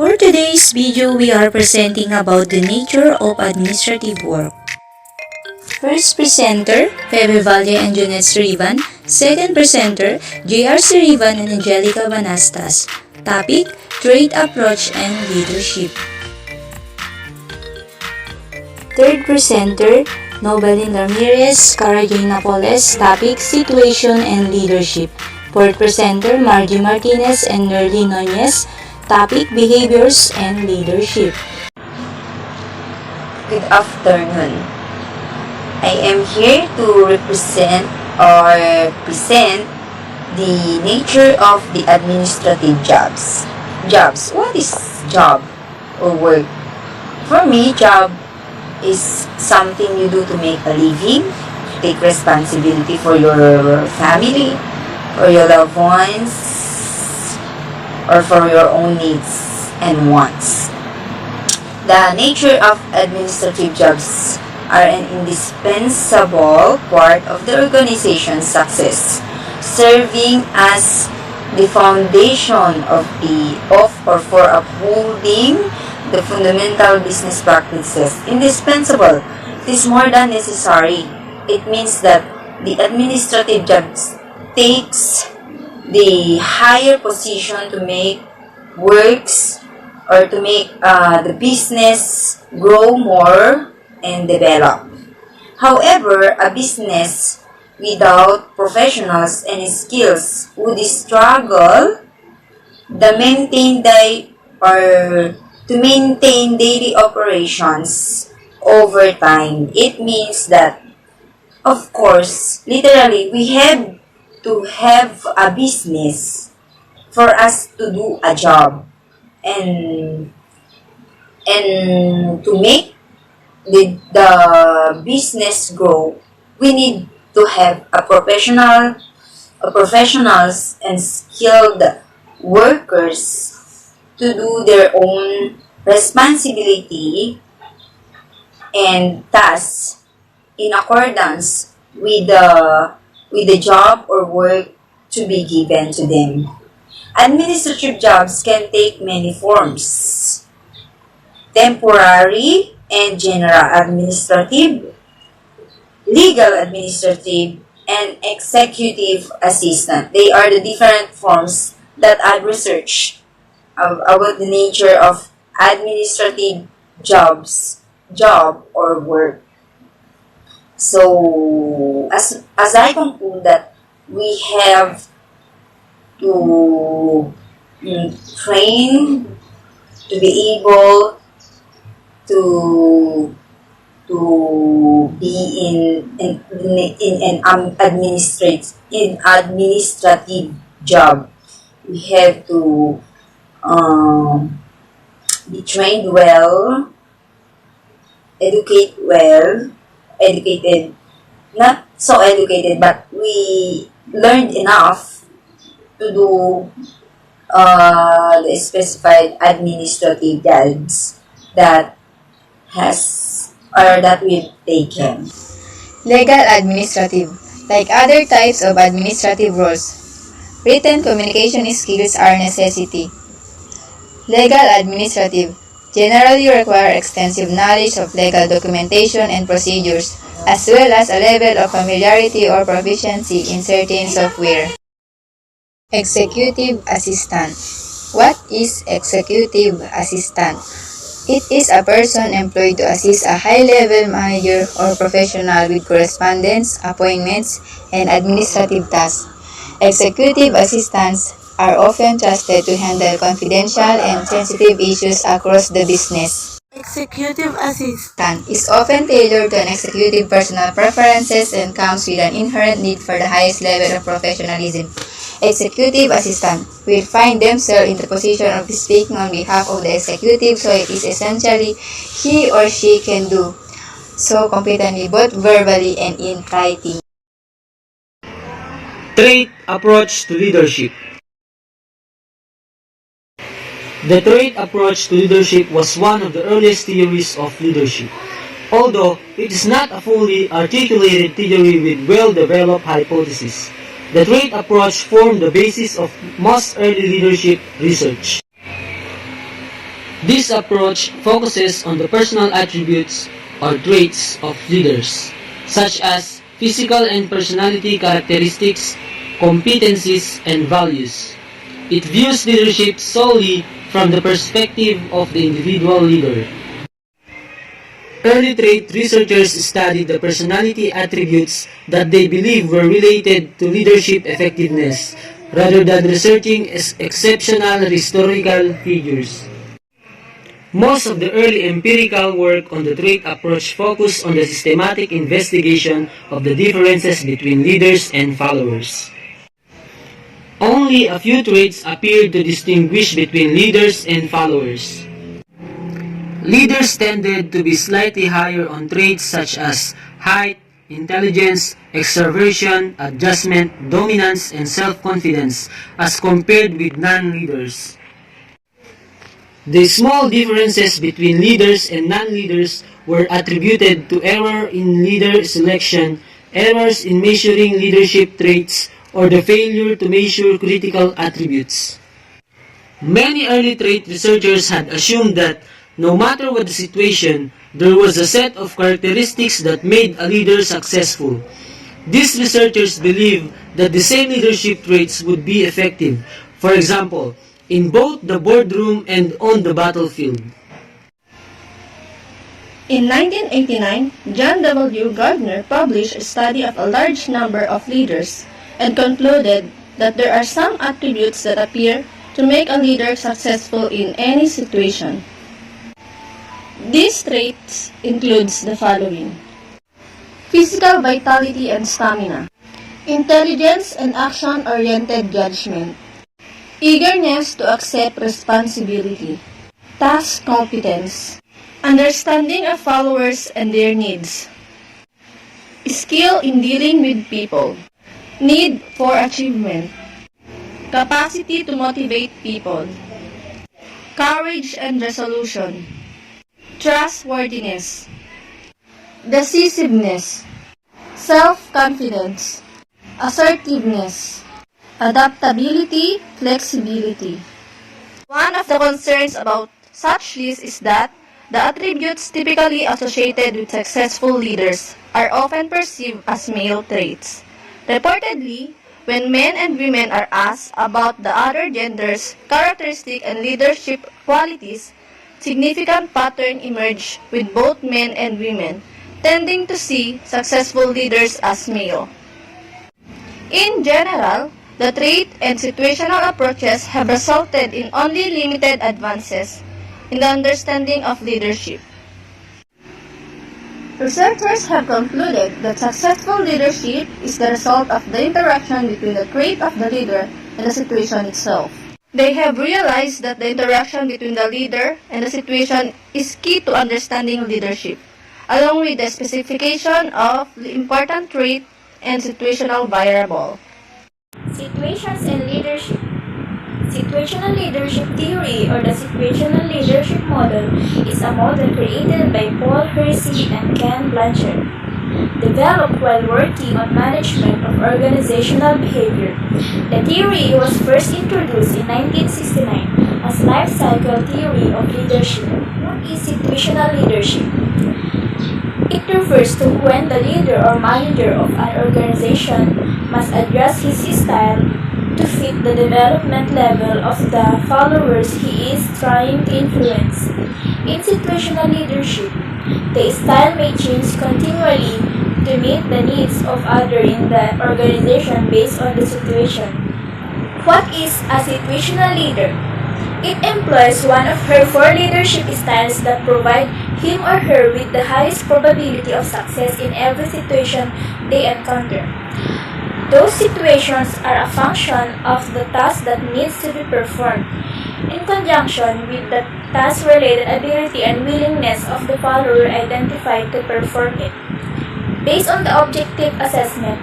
For today's video, we are presenting about the nature of administrative work. First presenter, Febe Valle and Junet Srivan. Second presenter, J.R. Srivan and Angelica Banastas. Topic, Trade Approach and Leadership. Third presenter, Nobelin Ramirez, Cara J. Napoles. Topic, Situation and Leadership. Fourth presenter, Margie Martinez and Nerly Nunez. Topic, Behaviors and Leadership. Good afternoon. I am here to represent or present the nature of the administrative jobs. What is job or work? For me, job is something you do to make a living, take responsibility for your family, for your loved ones, or for your own needs and wants. The nature of administrative jobs are an indispensable part of the organization's success, serving as the foundation of for upholding the fundamental business practices. Indispensable. It is more than necessary. It means that the administrative jobs takes the higher position to make works or to make the business grow more and develop. However, a business without professionals and skills would struggle to maintain daily operations over time. It means that, of course, literally, we have to have a business for us to do a job, and to make the business grow, we need to have professionals and skilled workers to do their own responsibility and tasks in accordance with the job or work to be given to them. Administrative jobs can take many forms: temporary and general administrative, legal administrative, and executive assistant. They are the different forms that I've researched about the nature of administrative job or work. So, as I conclude that we have to train to be able to be in an administrative job. We have to be trained well, educated, not so educated, but we learned enough to do the specified administrative jobs that we've taken. Legal administrative. Like other types of administrative roles, written communication skills are necessity. Legal administrative generally require extensive knowledge of legal documentation and procedures, as well as a level of familiarity or proficiency in certain software. Executive assistant. What is executive assistant? It is a person employed to assist a high-level manager or professional with correspondence, appointments, and administrative tasks. Executive assistants are often trusted to handle confidential and sensitive issues across the business. Executive assistant Is often tailored to an executive personal preferences and comes with an inherent need for the highest level of professionalism. Executive assistant will find themselves in the position of speaking on behalf of the executive, so it is essentially he or she can do so competently both verbally and in writing. Trade approach to leadership. The trade approach to leadership was one of the earliest theories of leadership, although it is not a fully articulated theory with well-developed hypotheses. The trade approach formed the basis of most early leadership research. This approach focuses on the personal attributes or traits of leaders, such as physical and personality characteristics, competencies, and values. It views leadership solely from the perspective of the individual leader. Early trait researchers studied the personality attributes that they believe were related to leadership effectiveness, rather than researching exceptional historical figures. Most of the early empirical work on the trait approach focused on the systematic investigation of the differences between leaders and followers. Only a few traits appeared to distinguish between leaders and followers. Leaders tended to be slightly higher on traits such as height, intelligence, extroversion, adjustment, dominance, and self-confidence as compared with non-leaders. The small differences between leaders and non-leaders were attributed to error in leader selection, errors in measuring leadership traits, or the failure to measure critical attributes. Many early trait researchers had assumed that no matter what the situation, there was a set of characteristics that made a leader successful. These researchers believe that the same leadership traits would be effective, for example, in both the boardroom and on the battlefield. In 1989, John W. Gardner published a study of a large number of leaders and concluded that there are some attributes that appear to make a leader successful in any situation. These traits includes the following: physical vitality and stamina, intelligence and action-oriented judgment, eagerness to accept responsibility, task competence, understanding of followers and their needs, skill in dealing with people, need for achievement, capacity to motivate people, courage and resolution, trustworthiness, decisiveness, self-confidence, assertiveness, adaptability, flexibility. One of the concerns about such lists is that the attributes typically associated with successful leaders are often perceived as male traits. Reportedly, when men and women are asked about the other gender's characteristic and leadership qualities, significant pattern emerge with both men and women, tending to see successful leaders as male. In general, the trait and situational approaches have resulted in only limited advances in the understanding of leadership. Researchers have concluded that successful leadership is the result of the interaction between the trait of the leader and the situation itself. They have realized that the interaction between the leader and the situation is key to understanding leadership, along with the specification of the important trait and situational variable. Situations and leadership. Situational leadership theory, or the situational leadership model, is a model created by Paul Hersey and Ken Blanchard, developed while working on management of organizational behavior. The theory was first introduced in 1969 as life cycle theory of leadership. What is situational leadership? It refers to when the leader or manager of an organization must adjust his style to fit the development level of the followers he is trying to influence. In situational leadership, the style may change continually to meet the needs of others in the organization based on the situation. What is a situational leader? It employs one of her four leadership styles that provide him or her with the highest probability of success in every situation they encounter. Those situations are a function of the task that needs to be performed, in conjunction with the task-related ability and willingness of the follower identified to perform it. Based on the objective assessment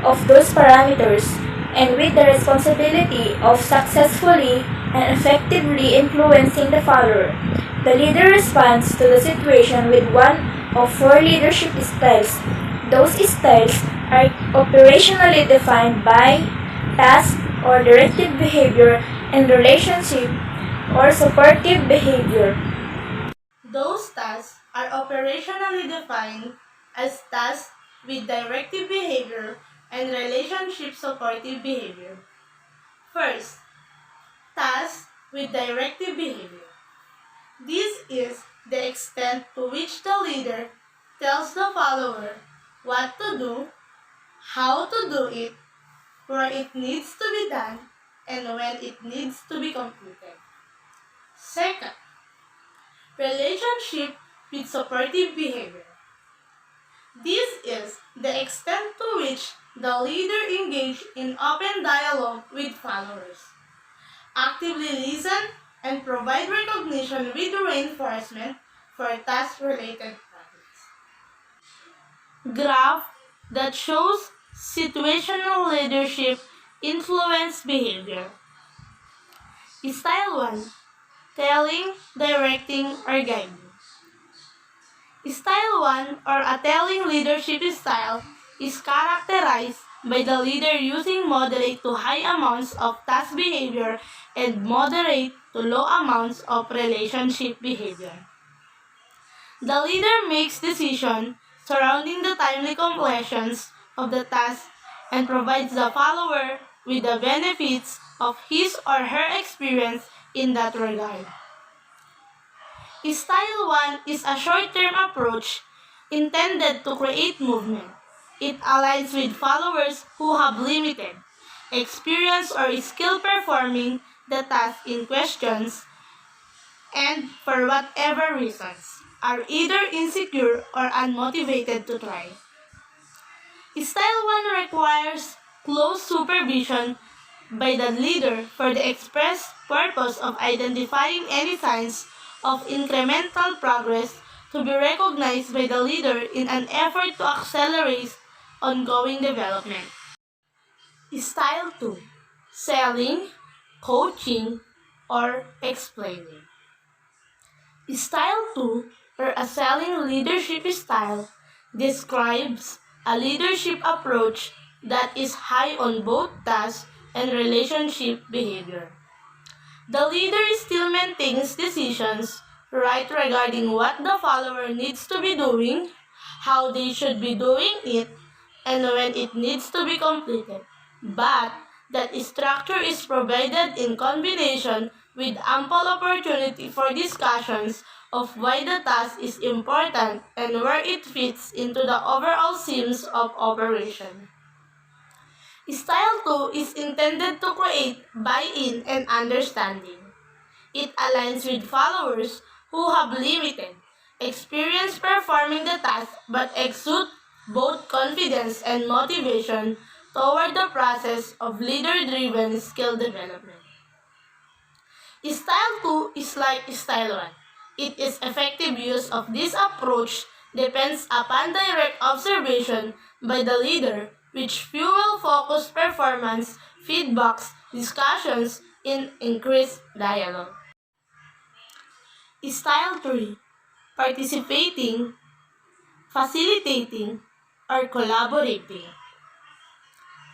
of those parameters, and with the responsibility of successfully and effectively influencing the follower, the leader responds to the situation with one of four leadership styles. Those styles are operationally defined by task or directive behavior and relationship or supportive behavior. Those tasks are operationally defined as tasks with directive behavior and relationship supportive behavior. First, tasks with directive behavior. This is the extent to which the leader tells the follower what to do, how to do it, where it needs to be done, and when it needs to be completed. Second, relationship with supportive behavior. This is the extent to which the leader engages in open dialogue with followers, actively listen, and provide recognition with reinforcement for task-related projects. Graph that shows situational leadership influence behavior. Style 1. Telling, directing, or guiding. Style 1 or a telling leadership style is characterized by the leader using moderate to high amounts of task behavior and moderate to low amounts of relationship behavior. The leader makes decisions surrounding the timely completions of the task and provides the follower with the benefits of his or her experience in that regard. Style 1 is a short-term approach intended to create movement. It aligns with followers who have limited experience or skill performing the task in questions and, for whatever reasons, are either insecure or unmotivated to try. Style 1 requires close supervision by the leader for the express purpose of identifying any signs of incremental progress to be recognized by the leader in an effort to accelerate ongoing development. Style 2. Selling, coaching, or explaining. Style 2, or a selling leadership style, describes a leadership approach that is high on both task and relationship behavior. The leader still maintains decisions right regarding what the follower needs to be doing, how they should be doing it, and when it needs to be completed. But that structure is provided in combination with ample opportunity for discussions of why the task is important and where it fits into the overall themes of operation. Style 2 is intended to create buy-in and understanding. It aligns with followers who have limited experience performing the task but exude both confidence and motivation toward the process of leader-driven skill development. Style 2 is like Style 1. Its effective use of this approach depends upon direct observation by the leader, which fuel focused performance, feedbacks, discussions, and increased dialogue. Style 3. Participating, facilitating, or collaborating.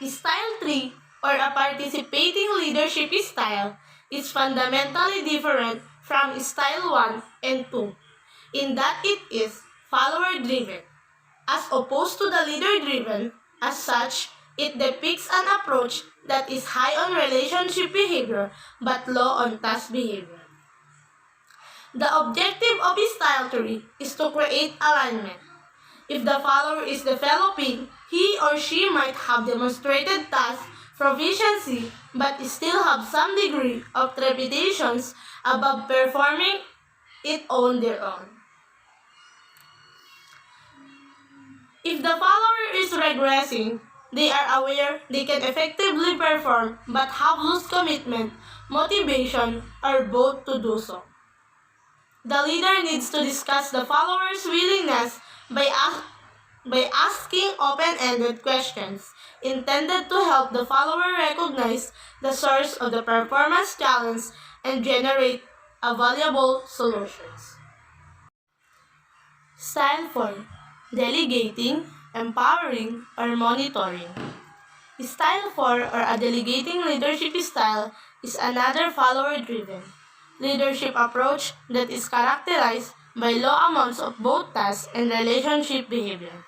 Style 3, or a participating leadership style, is fundamentally different from Style 1 and 2 in that it is follower-driven, as opposed to the leader-driven. As such, it depicts an approach that is high on relationship behavior but low on task behavior. The objective of Style 3 is to create alignment. If the follower is developing, he or she might have demonstrated task proficiency but still have some degree of trepidations above performing it on their own. If the follower is regressing, they are aware they can effectively perform but have lost commitment, motivation, or both to do so. The leader needs to discuss the follower's willingness by asking open-ended questions intended to help the follower recognize the source of the performance challenge and generate valuable solutions. Style 4. Delegating, empowering, or monitoring. Style 4, or a delegating leadership style, is another follower-driven leadership approach that is characterized by low amounts of both task and relationship behavior.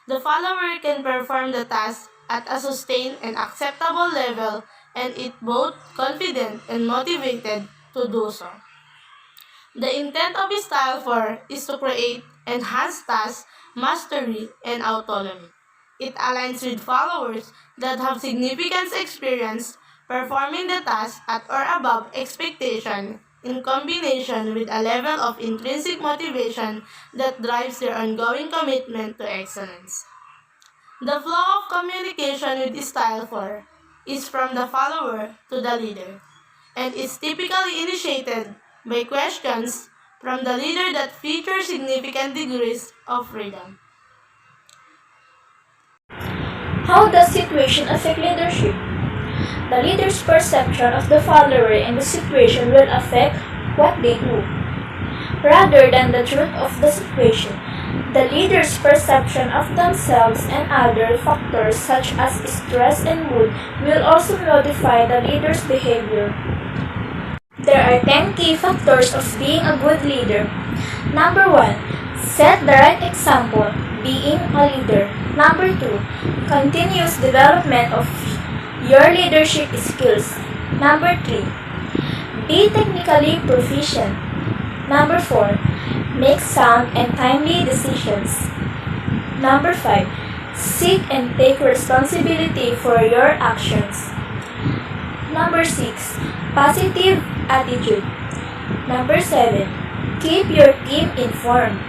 The follower can perform the task at a sustained and acceptable level and is both confident and motivated to do so. The intent of Style 4 is to create enhanced task mastery and autonomy. It aligns with followers that have significant experience performing the task at or above expectation in combination with a level of intrinsic motivation that drives their ongoing commitment to excellence. The flow of communication with Style 4 is from the follower to the leader and is typically initiated by questions from the leader that feature significant degrees of freedom. How does situation affect leadership? The leader's perception of the follower and the situation will affect what they do, rather than the truth of the situation. The leader's perception of themselves and other factors such as stress and mood will also modify the leader's behavior. There are 10 key factors of being a good leader. Number 1. Set the right example, being a leader. Number 2. Continuous development of your leadership skills. Number 3. Be technically proficient. Number 4. Make sound and timely decisions. Number 5. Seek and take responsibility for your actions. Number 6. Positive attitude. Number 7. Keep your team informed.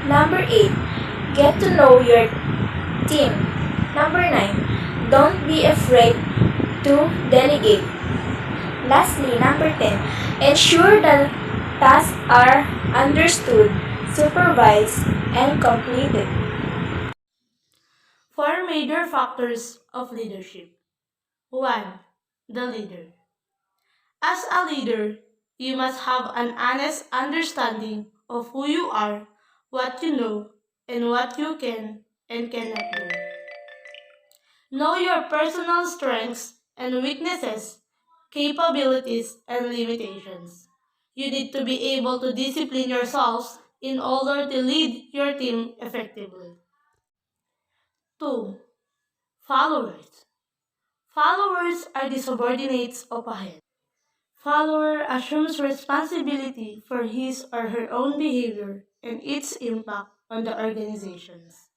Number 8. Get to know your team. Number 9. Don't be afraid to delegate. Lastly, number 10. Ensure that tasks are understood, supervised, and completed. 4 major factors of leadership. 1. The leader. As a leader, you must have an honest understanding of who you are, what you know, and what you can and cannot do. Know your personal strengths and weaknesses, capabilities, and limitations. You need to be able to discipline yourselves in order to lead your team effectively. 2. Followers. Followers are the subordinates of a head. Follower assumes responsibility for his or her own behavior and its impact on the organizations.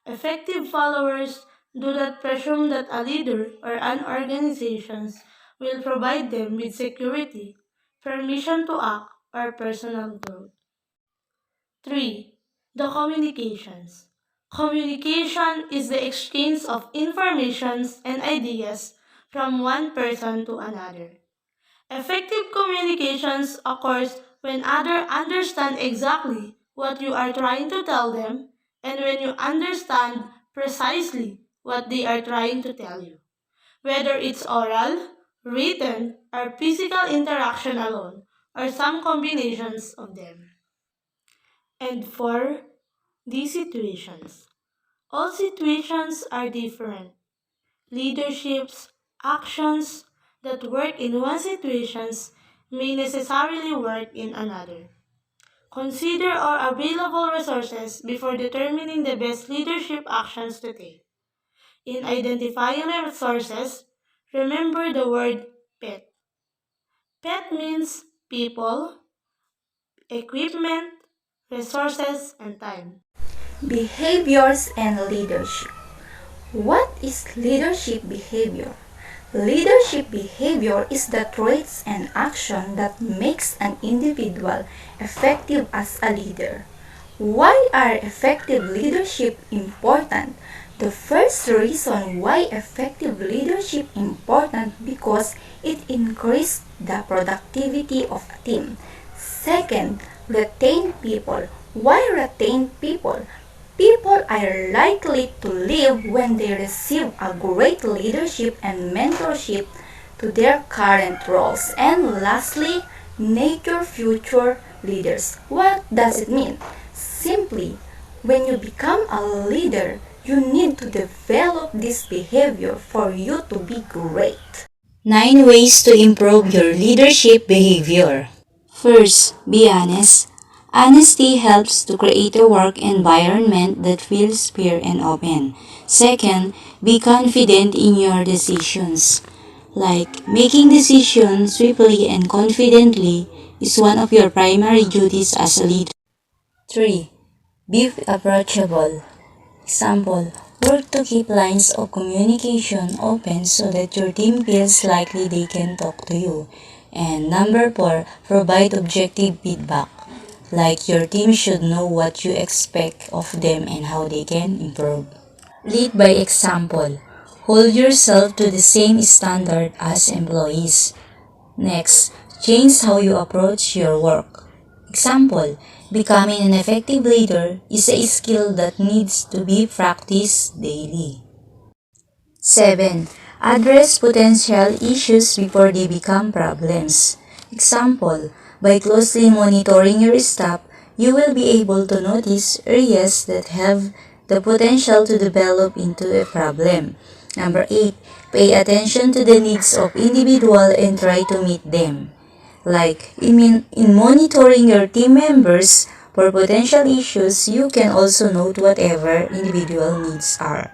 Effective followers do not presume that a leader or an organization will provide them with security, permission to act, or personal growth. 3. The communications. Communication is the exchange of information and ideas from one person to another. Effective communications occurs when others understand exactly what you are trying to tell them and when you understand precisely what they are trying to tell you, whether it's oral, written, or physical interaction alone, or some combinations of them. And 4. These situations. All situations are different. Leadership's actions that work in one situation may necessarily work in another. Consider all available resources before determining the best leadership actions to take. In identifying the resources, remember the word PET. PET means people, equipment, resources, and time. Behaviors and leadership. What is leadership behavior? Leadership behavior is the traits and action that makes an individual effective as a leader. Why are effective leadership important? The first reason why effective leadership important because it increases the productivity of a team. Second, retain people. Why retain people? People are likely to leave when they receive a great leadership and mentorship to their current roles. And lastly, nurture future leaders. What does it mean? Simply, when you become a leader, you need to develop this behavior for you to be great. 9 ways to improve your leadership behavior. First, be honest. Honesty helps to create a work environment that feels fair and open. Second, be confident in your decisions. Like making decisions swiftly and confidently is one of your primary duties as a leader. 3. Be approachable. Example, work to keep lines of communication open so that your team feels likely they can talk to you. And number 4, provide objective feedback. Like your team should know what you expect of them and how they can improve. Lead by example. Hold yourself to the same standard as employees. Next, change how you approach your work. Example, becoming an effective leader is a skill that needs to be practiced daily. 7. Address potential issues before they become problems. Example, by closely monitoring your staff, you will be able to notice areas that have the potential to develop into a problem. Number 8. Pay attention to the needs of individual and try to meet them. Like, in monitoring your team members for potential issues, you can also note whatever individual needs are.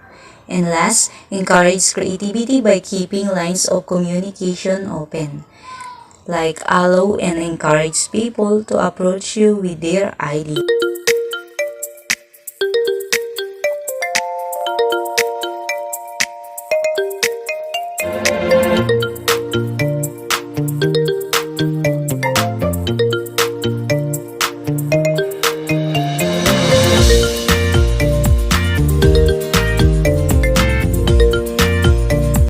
And last, encourage creativity by keeping lines of communication open. Like, allow and encourage people to approach you with their ideas.